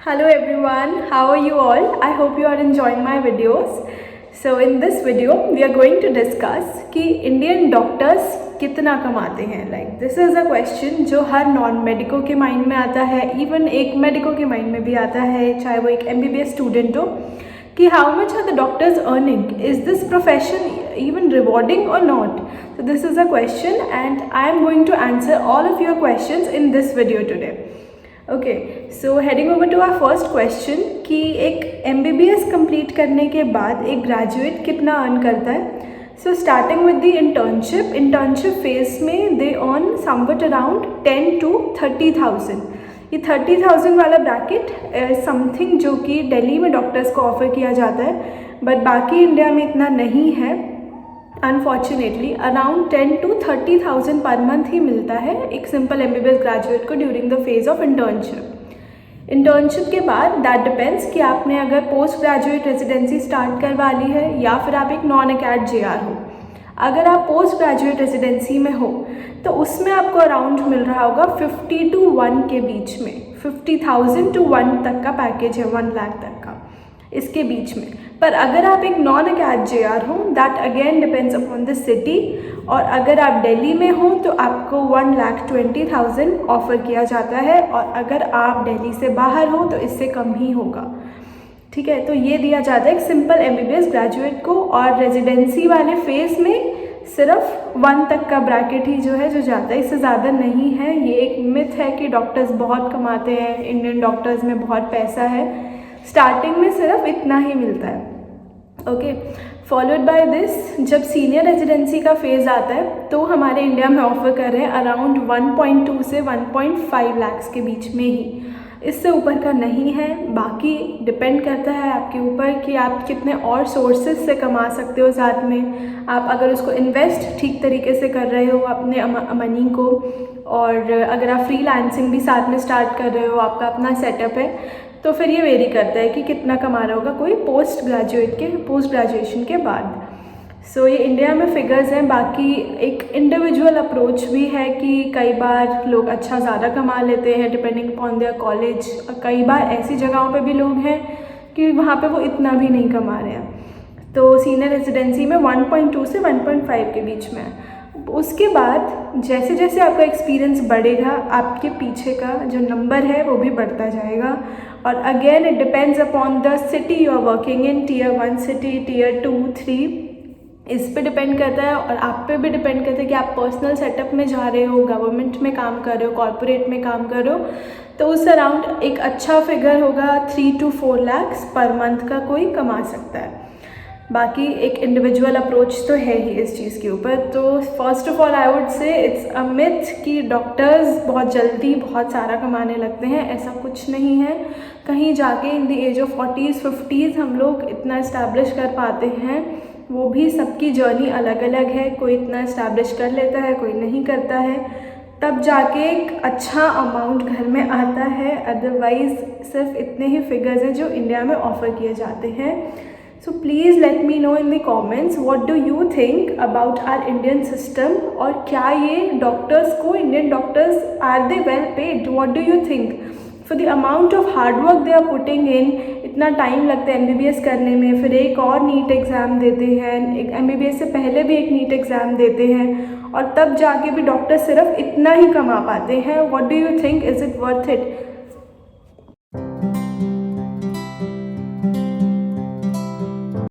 Hello everyone, how are you all? I hope you are enjoying my videos. So in this video, we are going to discuss कि Indian doctors कितना कमाते हैं. Like this is a question जो हर non medico के mind में आता है, even एक मेडिको के माइंड में भी आता है, चाहे वो एक MBBS स्टूडेंट हो, कि how much are the doctors earning? Is this profession even rewarding or not? So this is a question and I am going to answer all of your questions in this video today. Okay so heading over to our first question कि एक MBBS complete करने के बाद एक graduate कितना earn करता है. So starting with the internship phase में they earn something around 10 to 30,000. ये 30,000 वाला ब्रैकेट समथिंग जो कि दिल्ली में डॉक्टर्स को ऑफर किया जाता है, बट बाकी इंडिया में इतना नहीं है. Unfortunately around 10 to 30,000 per month ही मिलता है एक सिंपल MBBS ग्रेजुएट को during the phase of internship के बाद दैट डिपेंड्स कि आपने अगर पोस्ट ग्रेजुएट रेजिडेंसी स्टार्ट करवा ली है या फिर आप एक नॉन अकैड JR हो. अगर आप पोस्ट ग्रेजुएट रेजिडेंसी में हो तो उसमें आपको अराउंड मिल रहा होगा 50 to 1 के बीच में. 50,000 to 1 तक का पैकेज है, 1 लाख तक का इसके बीच में. पर अगर आप एक नॉन अकैड JR हो that again depends upon the city, और अगर आप दिल्ली में हो तो आपको 1,20,000 ऑफ़र किया जाता है, और अगर आप दिल्ली से बाहर हो तो इससे कम ही होगा. ठीक है, तो ये दिया जाता है एक सिंपल MBBS ग्रेजुएट को. और रेजिडेंसी वाले फेज में सिर्फ 1 तक का ब्रैकेट ही जो है जो जाता है, इससे ज़्यादा नहीं है. ये एक मिथ है कि डॉक्टर्स बहुत कमाते हैं, इंडियन डॉक्टर्स में बहुत पैसा है. स्टार्टिंग में सिर्फ इतना ही मिलता है. ओके, फॉलोड बाय दिस जब सीनियर रेजिडेंसी का फेज़ आता है तो हमारे इंडिया में ऑफ़र कर रहे हैं अराउंड 1.2 से 1.5 लाख के बीच में ही. इससे ऊपर का नहीं है. बाकी डिपेंड करता है आपके ऊपर कि आप कितने और सोर्सेज से कमा सकते हो. साथ में आप अगर उसको इन्वेस्ट ठीक तरीके से कर रहे हो अपने मनी को, और अगर आप फ्रीलांसिंग भी साथ में स्टार्ट कर रहे हो, आपका अपना सेटअप है, तो फिर ये वेरी करता है कि कितना कमा रहा होगा कोई पोस्ट ग्रेजुएशन के बाद. सो ये इंडिया में फिगर्स हैं. बाकी एक इंडिविजुअल अप्रोच भी है कि कई बार लोग अच्छा ज़्यादा कमा लेते हैं डिपेंडिंग अपॉन देयर कॉलेज, और कई बार ऐसी जगहों पे भी लोग हैं कि वहाँ पे वो इतना भी नहीं कमा रहे हैं. तो सीनियर रेजिडेंसी में 1.2 से 1.5 के बीच में है. उसके बाद जैसे जैसे आपका एक्सपीरियंस बढ़ेगा आपके पीछे का जो नंबर है वो भी बढ़ता जाएगा. और again it depends upon the city you are working in. Tier 1 city, Tier 2, 3 इस पे डिपेंड करता है, और आप पे भी डिपेंड करता है कि आप पर्सनल सेटअप में जा रहे हो, गवर्नमेंट में काम कर रहे हो, कॉर्पोरेट में काम कर रहे हो, तो उस अराउंड एक अच्छा फिगर होगा 3 to 4 लाख पर मंथ का कोई कमा सकता है. बाकी एक इंडिविजुअल अप्रोच तो है ही इस चीज़ के ऊपर. तो first of all I would say it's a myth कि डॉक्टर्स बहुत जल्दी बहुत सारा कमाने लगते हैं. ऐसा कुछ नहीं है. कहीं जाके in the age of 40s 50s हम लोग इतना इस्टेब्लिश कर पाते हैं. वो भी सबकी जर्नी अलग अलग है. कोई इतना इस्टेब्लिश कर लेता है, कोई नहीं करता है, तब जाके एक अच्छा अमाउंट घर में आता है. अदरवाइज़ सिर्फ इतने ही फिगर्स हैं जो इंडिया में ऑफ़र किए जाते हैं. So please let me know in the comments what do you think about our Indian system, और क्या ये डॉक्टर्स को, Indian doctors are they well paid? What do you think? For the amount of hard work they are putting in, इतना time लगता है MBBS करने में, फिर एक और नीट एग्ज़ाम देते हैं, एक MBBS से पहले भी एक नीट एग्ज़ाम देते हैं, और तब जाके भी डॉक्टर सिर्फ इतना ही कमा पाते हैं. What do you think? Is it worth it?